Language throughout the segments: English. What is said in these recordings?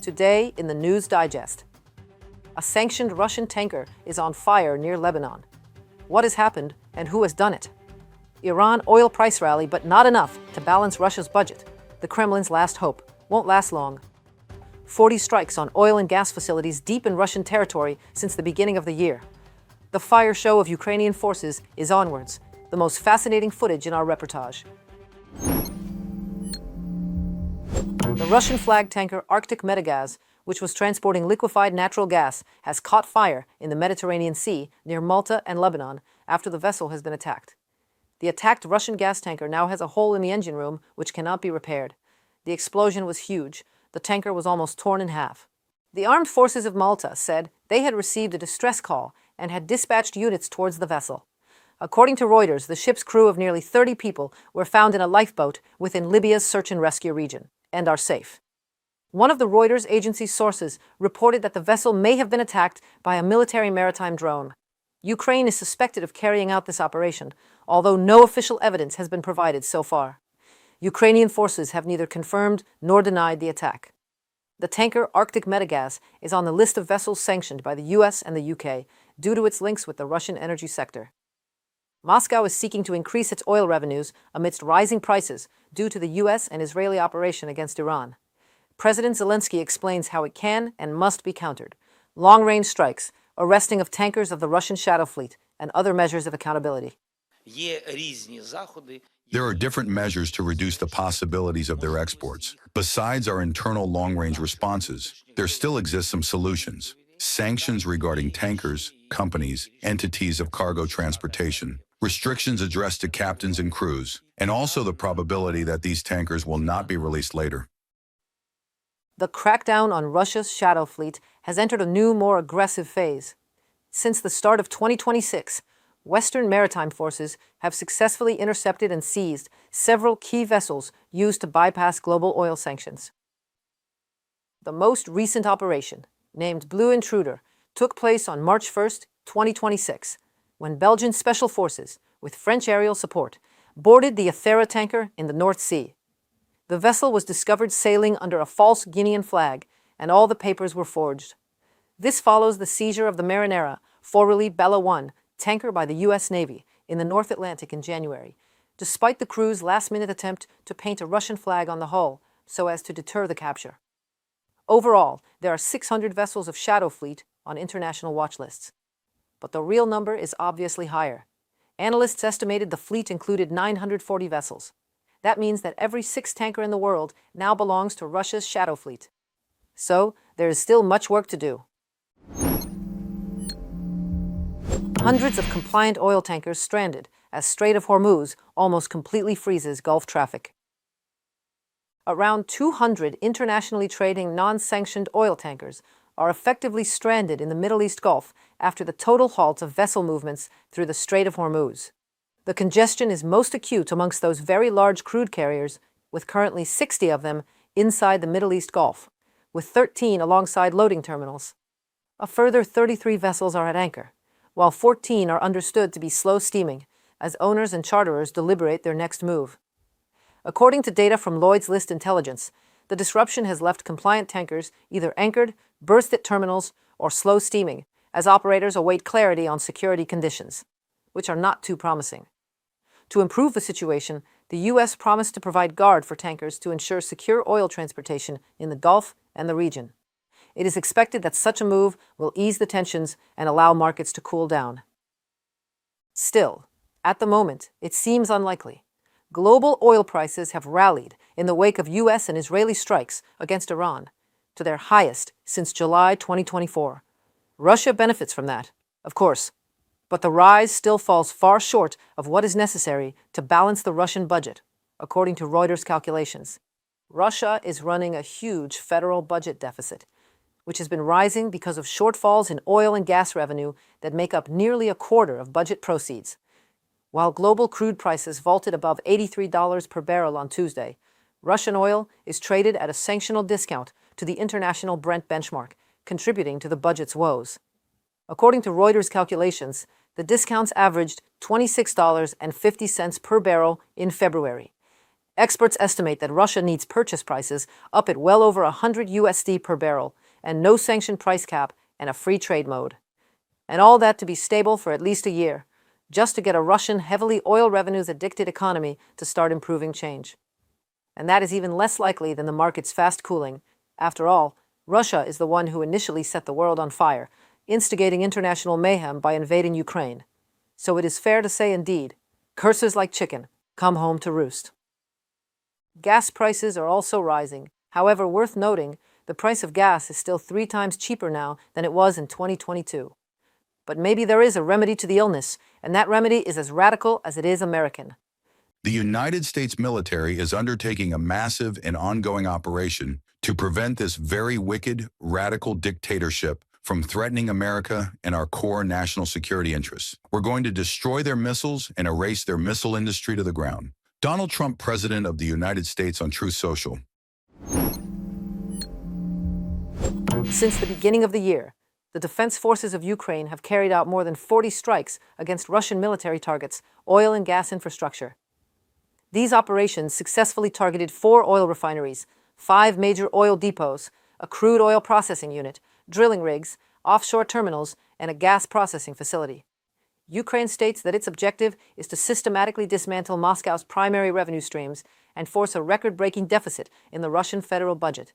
Today in the News Digest. A sanctioned Russian tanker is on fire near Lebanon. What has happened and who has done it? Iran oil price rally, but not enough to balance Russia's budget. The Kremlin's last hope won't last long. 40 strikes on oil and gas facilities deep in Russian territory since the beginning of the year. The fire show of Ukrainian forces is onwards, the most fascinating footage in our reportage. The Russian-flagged tanker Arctic Metagaz, which was transporting liquefied natural gas, has caught fire in the Mediterranean Sea near Malta and Lebanon after the vessel has been attacked. The attacked Russian gas tanker now has a hole in the engine room which cannot be repaired. The explosion was huge. The tanker was almost torn in half. The armed forces of Malta said they had received a distress call and had dispatched units towards the vessel. According to Reuters, the ship's crew of nearly 30 people were found in a lifeboat within Libya's search and rescue region and are safe. One of the Reuters agency's sources reported that the vessel may have been attacked by a military maritime drone. Ukraine is suspected of carrying out this operation, although no official evidence has been provided so far. Ukrainian forces have neither confirmed nor denied the attack. The tanker Arctic Metagaz is on the list of vessels sanctioned by the US and the UK due to its links with the Russian energy sector. Moscow is seeking to increase its oil revenues amidst rising prices due to the US and Israeli operation against Iran. President Zelensky explains how it can and must be countered: long-range strikes, arresting of tankers of the Russian shadow fleet, and other measures of accountability. There are different measures to reduce the possibilities of their exports. Besides our internal long-range responses, there still exist some solutions. Sanctions regarding tankers, companies, entities of cargo transportation, restrictions addressed to captains and crews, and also the probability that these tankers will not be released later. The crackdown on Russia's shadow fleet has entered a new, more aggressive phase. Since the start of 2026, Western maritime forces have successfully intercepted and seized several key vessels used to bypass global oil sanctions. The most recent operation, named Blue Intruder, took place on March 1, 2026, when Belgian special forces, with French aerial support, boarded the Athera tanker in the North Sea. The vessel was discovered sailing under a false Guinean flag, and all the papers were forged. This follows the seizure of the Marinera, formerly Bella 1, tanker by the U.S. Navy in the North Atlantic in January, despite the crew's last-minute attempt to paint a Russian flag on the hull so as to deter the capture. Overall, there are 600 vessels of Shadow Fleet on international watch lists. But the real number is obviously higher. Analysts estimated the fleet included 940 vessels. That means that every sixth tanker in the world now belongs to Russia's Shadow Fleet. So, there is still much work to do. Hundreds of compliant oil tankers stranded as Strait of Hormuz almost completely freezes Gulf traffic. Around 200 internationally trading non-sanctioned oil tankers are effectively stranded in the Middle East Gulf after the total halt of vessel movements through the Strait of Hormuz. The congestion is most acute amongst those very large crude carriers, with currently 60 of them inside the Middle East Gulf, with 13 alongside loading terminals. A further 33 vessels are at anchor, while 14 are understood to be slow steaming as owners and charterers deliberate their next move. According to data from Lloyd's List Intelligence, the disruption has left compliant tankers either anchored, berthed at terminals, or slow steaming as operators await clarity on security conditions, which are not too promising. To improve the situation, the U.S. promised to provide guard for tankers to ensure secure oil transportation in the Gulf and the region. It is expected that such a move will ease the tensions and allow markets to cool down. Still, at the moment, it seems unlikely. Global oil prices have rallied in the wake of U.S. and Israeli strikes against Iran to their highest since July 2024. Russia benefits from that, of course, but the rise still falls far short of what is necessary to balance the Russian budget, according to Reuters calculations. Russia is running a huge federal budget deficit, which has been rising because of shortfalls in oil and gas revenue that make up nearly a quarter of budget proceeds. While global crude prices vaulted above $83 per barrel on Tuesday, Russian oil is traded at a sanctional discount to the international Brent benchmark, contributing to the budget's woes. According to Reuters calculations, the discounts averaged $26.50 per barrel in February, Experts estimate that Russia needs purchase prices up at well over $100 per barrel, and no sanction price cap and a free trade mode. And all that to be stable for at least a year, just to get a Russian heavily oil revenues addicted economy to start improving change. And that is even less likely than the market's fast cooling. After all, Russia is the one who initially set the world on fire, instigating international mayhem by invading Ukraine. So it is fair to say indeed, curses like chicken come home to roost. Gas prices are also rising. However, worth noting, the price of gas is still 3 times cheaper now than it was in 2022. But maybe there is a remedy to the illness, and that remedy is as radical as it is American. The United States military is undertaking a massive and ongoing operation to prevent this very wicked, radical dictatorship from threatening America and our core national security interests. We're going to destroy their missiles and erase their missile industry to the ground. Donald Trump, President of the United States, on Truth Social. Since the beginning of the year, the defense forces of Ukraine have carried out more than 40 strikes against Russian military targets, oil and gas infrastructure. These operations successfully targeted 4 oil refineries, 5 major oil depots, a crude oil processing unit, drilling rigs, offshore terminals, and a gas processing facility. Ukraine states that its objective is to systematically dismantle Moscow's primary revenue streams and force a record-breaking deficit in the Russian federal budget.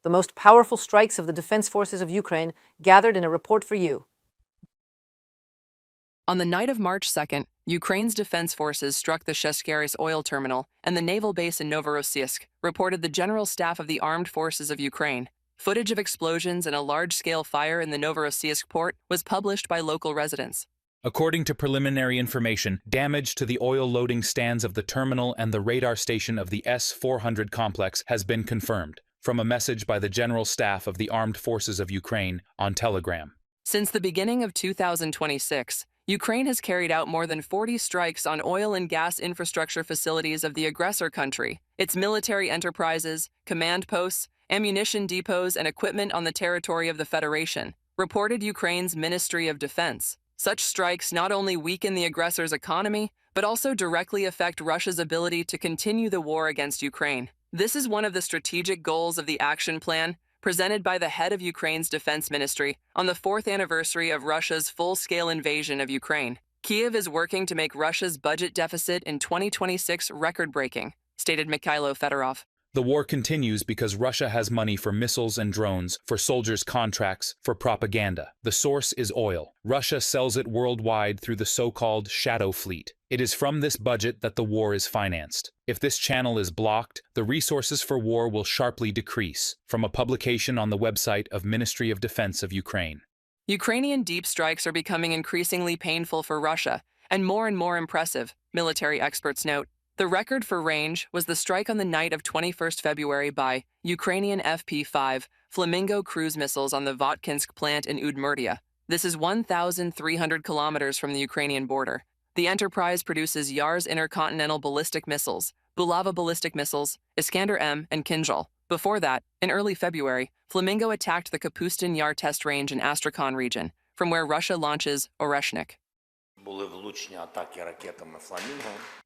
The most powerful strikes of the defense forces of Ukraine gathered in a report for you. On the night of March 2nd, Ukraine's defense forces struck the Sheskeris oil terminal and the naval base in Novorossiysk, reported the General Staff of the Armed Forces of Ukraine. Footage of explosions and a large-scale fire in the Novorossiysk port was published by local residents. According to preliminary information, damage to the oil loading stands of the terminal and the radar station of the S-400 complex has been confirmed, from a message by the General Staff of the Armed Forces of Ukraine on Telegram. Since the beginning of 2026, Ukraine has carried out more than 40 strikes on oil and gas infrastructure facilities of the aggressor country, its military enterprises, command posts, ammunition depots, and equipment on the territory of the Federation, reported Ukraine's Ministry of Defense. Such strikes not only weaken the aggressor's economy, but also directly affect Russia's ability to continue the war against Ukraine. This is one of the strategic goals of the action plan presented by the head of Ukraine's defense ministry on the 4th anniversary of Russia's full-scale invasion of Ukraine. Kyiv is working to make Russia's budget deficit in 2026 record-breaking, stated Mikhailo Fedorov. The war continues because Russia has money for missiles and drones, for soldiers' contracts, for propaganda. The source is oil. Russia sells it worldwide through the so-called shadow fleet. It is from this budget that the war is financed. If this channel is blocked, the resources for war will sharply decrease, from a publication on the website of Ministry of Defense of Ukraine. Ukrainian deep strikes are becoming increasingly painful for Russia, and more impressive, military experts note. The record for range was the strike on the night of 21st February by Ukrainian FP-5 Flamingo cruise missiles on the Votkinsk plant in Udmurtia. This is 1,300 kilometers from the Ukrainian border. The enterprise produces Yars intercontinental ballistic missiles, Bulava ballistic missiles, Iskander-M, and Kinzhal. Before that, in early February, Flamingo attacked the Kapustin Yar test range in Astrakhan region, from where Russia launches Oreshnik.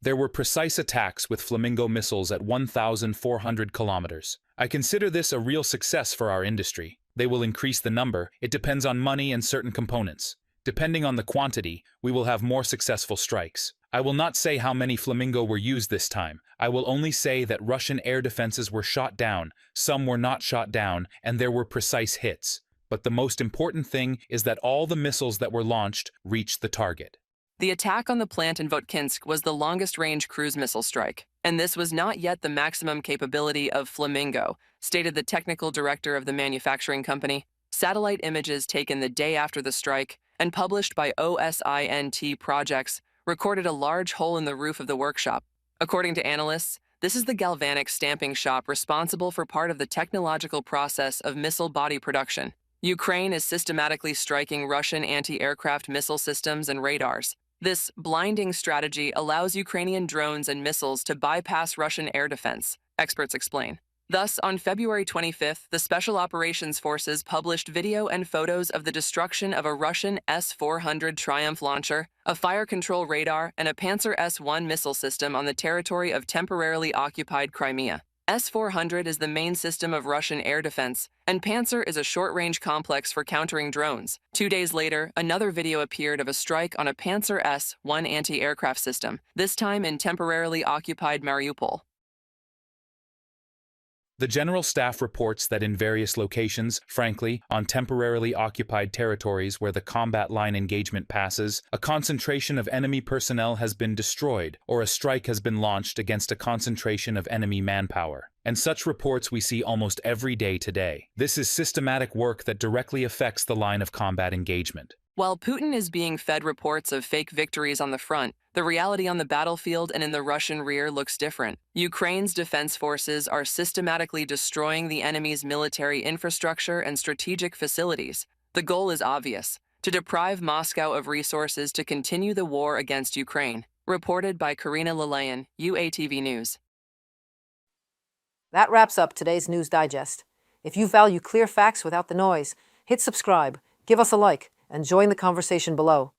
There were precise attacks with Flamingo missiles at 1,400 kilometers. I consider this a real success for our industry. They will increase the number. It depends on money and certain components. Depending on the quantity, we will have more successful strikes. I will not say how many Flamingo were used this time. I will only say that Russian air defenses were shot down, some were not shot down, and there were precise hits. But the most important thing is that all the missiles that were launched reached the target. The attack on the plant in Votkinsk was the longest-range cruise missile strike, and this was not yet the maximum capability of Flamingo, stated the technical director of the manufacturing company. Satellite images taken the day after the strike and published by OSINT Projects recorded a large hole in the roof of the workshop. According to analysts, this is the galvanic stamping shop responsible for part of the technological process of missile body production. Ukraine is systematically striking Russian anti-aircraft missile systems and radars. This blinding strategy allows Ukrainian drones and missiles to bypass Russian air defense, experts explain. Thus, on February 25th, the Special Operations Forces published video and photos of the destruction of a Russian S-400 Triumph launcher, a fire control radar, and a Panzer S-1 missile system on the territory of temporarily occupied Crimea. S-400 is the main system of Russian air defense, and Panzer is a short-range complex for countering drones. 2 days later, another video appeared of a strike on a Panzer S-1 anti-aircraft system, this time in temporarily occupied Mariupol. The General Staff reports that in various locations, frankly, on temporarily occupied territories where the combat line engagement passes, a concentration of enemy personnel has been destroyed, or a strike has been launched against a concentration of enemy manpower. And such reports we see almost every day today. This is systematic work that directly affects the line of combat engagement. While Putin is being fed reports of fake victories on the front, the reality on the battlefield and in the Russian rear looks different. Ukraine's defense forces are systematically destroying the enemy's military infrastructure and strategic facilities. The goal is obvious: to deprive Moscow of resources to continue the war against Ukraine. Reported by Karina Lalayan, UATV News. That wraps up today's News Digest. If you value clear facts without the noise, hit subscribe, give us a like, and join the conversation below.